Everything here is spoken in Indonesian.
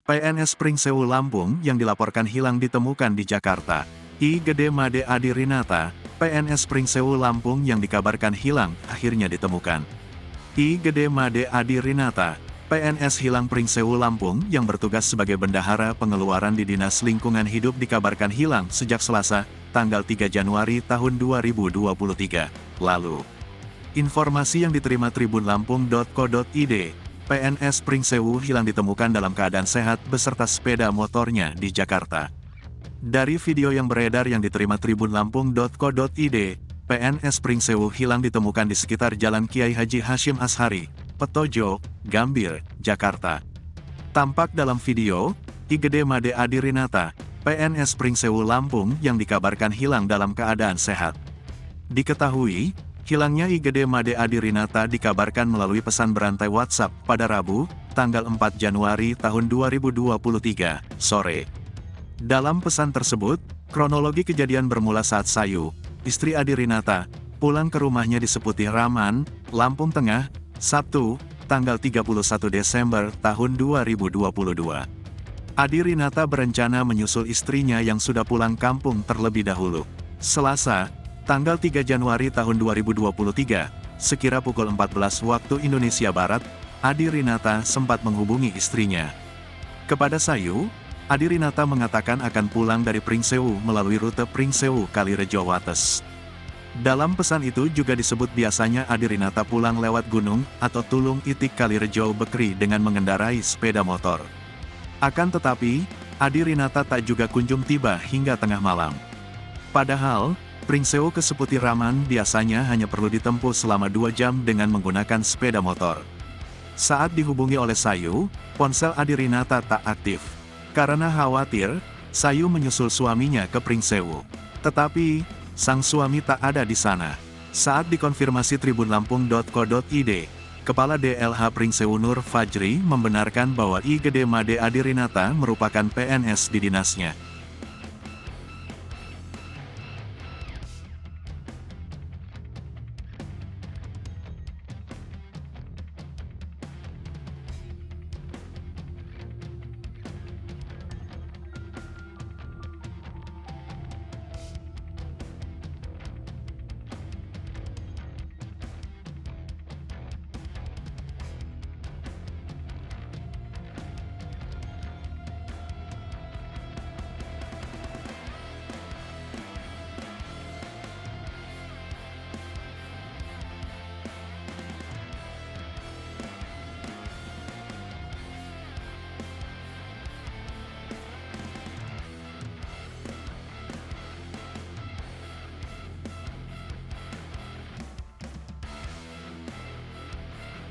PNS Pringsewu Lampung yang dilaporkan hilang ditemukan di Jakarta. I Gede Made Adi Rinata, PNS Pringsewu Lampung yang dikabarkan hilang, akhirnya ditemukan. I Gede Made Adi Rinata, PNS hilang Pringsewu Lampung yang bertugas sebagai bendahara pengeluaran di Dinas Lingkungan Hidup dikabarkan hilang sejak Selasa, tanggal 3 Januari tahun 2023 lalu. Informasi yang diterima tribunlampung.co.id, PNS Pringsewu hilang ditemukan dalam keadaan sehat beserta sepeda motornya di Jakarta. Dari video yang beredar yang diterima tribunlampung.co.id, PNS Pringsewu hilang ditemukan di sekitar Jalan Kiai Haji Hashim Ashari, Petojo, Gambir, Jakarta. Tampak dalam video, I Gede Made Adi Rinata, PNS Pringsewu Lampung yang dikabarkan hilang dalam keadaan sehat. Diketahui, hilangnya I Gede Made Adi Rinata dikabarkan melalui pesan berantai WhatsApp pada Rabu, tanggal 4 Januari tahun 2023, sore. Dalam pesan tersebut, kronologi kejadian bermula saat Sayu, istri Adi Rinata, pulang ke rumahnya di Seputih Raman, Lampung Tengah, Sabtu, tanggal 31 Desember tahun 2022. Adi Rinata berencana menyusul istrinya yang sudah pulang kampung terlebih dahulu. Selasa, tanggal 3 Januari tahun 2023, sekira pukul 14 waktu Indonesia Barat, Adi Rinata sempat menghubungi istrinya. Kepada Sayu, Adi Rinata mengatakan akan pulang dari Pringsewu melalui rute Pringsewu Kalirejo Wates. Dalam pesan itu juga disebut biasanya Adi Rinata pulang lewat gunung atau Tulung Itik Kalirejo Bekri dengan mengendarai sepeda motor. Akan tetapi, Adi Rinata tak juga kunjung tiba hingga tengah malam. Padahal, Pringsewu ke Seputih Raman biasanya hanya perlu ditempuh selama 2 jam dengan menggunakan sepeda motor. Saat dihubungi oleh Sayu, ponsel Adi Rinata tak aktif. Karena khawatir, Sayu menyusul suaminya ke Pringsewu. Tetapi, sang suami tak ada di sana. Saat dikonfirmasi tribunlampung.co.id, Kepala DLH Pringsewu Nur Fajri membenarkan bahwa I Gede Made Adi Rinata merupakan PNS di dinasnya.